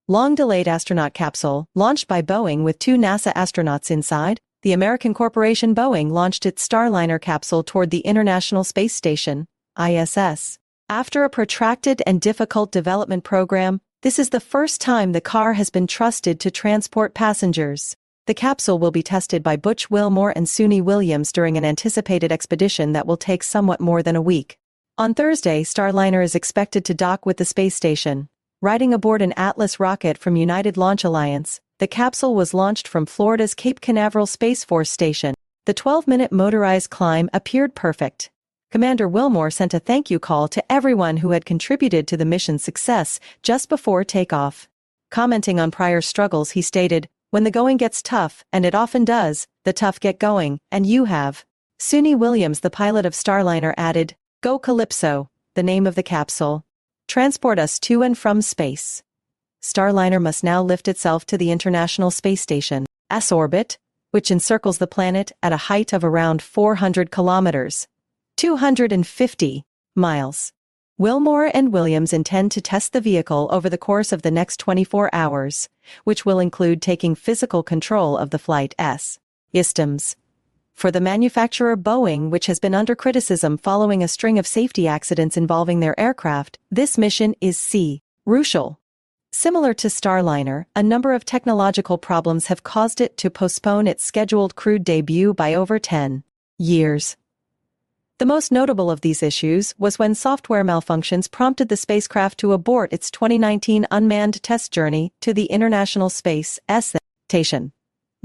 long-delayed astronaut capsule, launched by Boeing with 2 NASA astronauts inside. The American corporation Boeing launched its Starliner capsule toward the International Space Station, ISS. After a protracted and difficult development program, this is the first time the car has been trusted to transport passengers. The capsule will be tested by Butch, Wilmore and Suni Williams during an anticipated expedition that will take somewhat more than a week. On Thursday, Starliner is expected to dock with the space station. Riding aboard an Atlas rocket from United Launch Alliance, the capsule was launched from Florida's Cape Canaveral Space Force Station. The 12-minute motorized climb appeared perfect. Commander Wilmore sent a thank you call to everyone who had contributed to the mission's success just before takeoff. Commenting on prior struggles, he stated, "When the going gets tough, and it often does, the tough get going, and you have." Suni Williams, the pilot of Starliner, added, "Go Calypso," the name of the capsule. "Transport us to and from space." Starliner must now lift itself to the International Space Station's orbit, which encircles the planet at a height of around 400 kilometers, 250 miles. Wilmore and Williams intend to test the vehicle over the course of the next 24 hours, which will include taking physical control of the flight's systems. For the manufacturer Boeing, which has been under criticism following a string of safety accidents involving their aircraft, this mission is crucial. Similar to Starliner, a number of technological problems have caused it to postpone its scheduled crewed debut by over 10 years. The most notable of these issues was when software malfunctions prompted the spacecraft to abort its 2019 unmanned test journey to the International Space Station.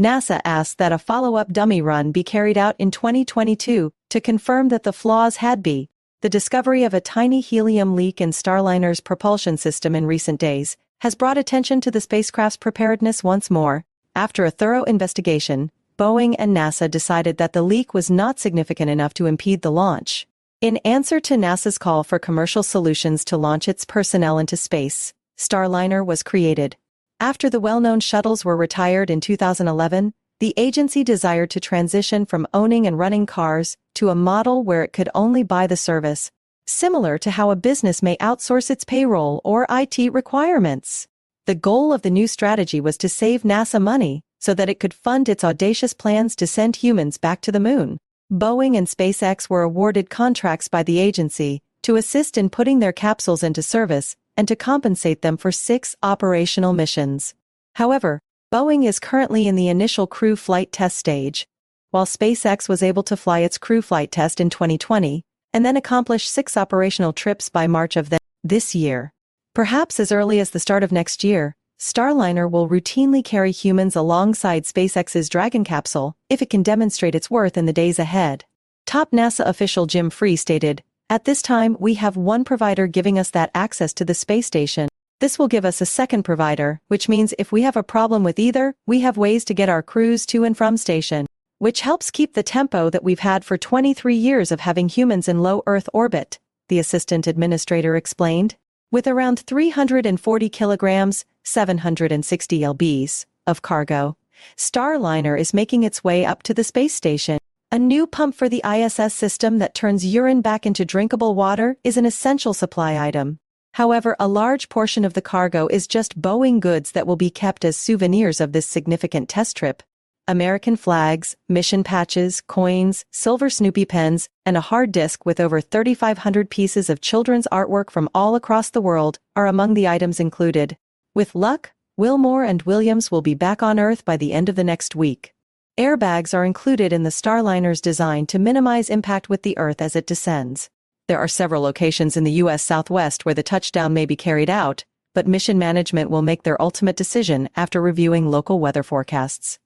NASA asked that a follow-up dummy run be carried out in 2022 to confirm that the flaws had been. The discovery of a tiny helium leak in Starliner's propulsion system in recent days has brought attention to the spacecraft's preparedness once more. After a thorough investigation, Boeing and NASA decided that the leak was not significant enough to impede the launch. In answer to NASA's call for commercial solutions to launch its personnel into space, Starliner was created. After the well-known shuttles were retired in 2011, the agency desired to transition from owning and running cars to a model where it could only buy the service, similar to how a business may outsource its payroll or IT requirements. The goal of the new strategy was to save NASA money so that it could fund its audacious plans to send humans back to the moon. Boeing and SpaceX were awarded contracts by the agency to assist in putting their capsules into service and to compensate them for 6 operational missions. However, Boeing is currently in the initial crew flight test stage, while SpaceX was able to fly its crew flight test in 2020 and then accomplish 6 operational trips by March of this year. Perhaps as early as the start of next year, Starliner will routinely carry humans alongside SpaceX's Dragon capsule if it can demonstrate its worth in the days ahead. Top NASA official Jim Free stated, "At this time, we have one provider giving us that access to the space station. This will give us a second provider, which means if we have a problem with either, we have ways to get our crews to and from station, which helps keep the tempo that we've had for 23 years of having humans in low Earth orbit," the assistant administrator explained. With around 340 kilograms, 760 lbs, of cargo, Starliner is making its way up to the space station. A new pump for the ISS system that turns urine back into drinkable water is an essential supply item. However, a large portion of the cargo is just Boeing goods that will be kept as souvenirs of this significant test trip. American flags, mission patches, coins, silver Snoopy pens, and a hard disk with over 3,500 pieces of children's artwork from all across the world are among the items included. With luck, Wilmore and Williams will be back on Earth by the end of the next week. Airbags are included in the Starliner's design to minimize impact with the Earth as it descends. There are several locations in the U.S. Southwest where the touchdown may be carried out, but mission management will make their ultimate decision after reviewing local weather forecasts.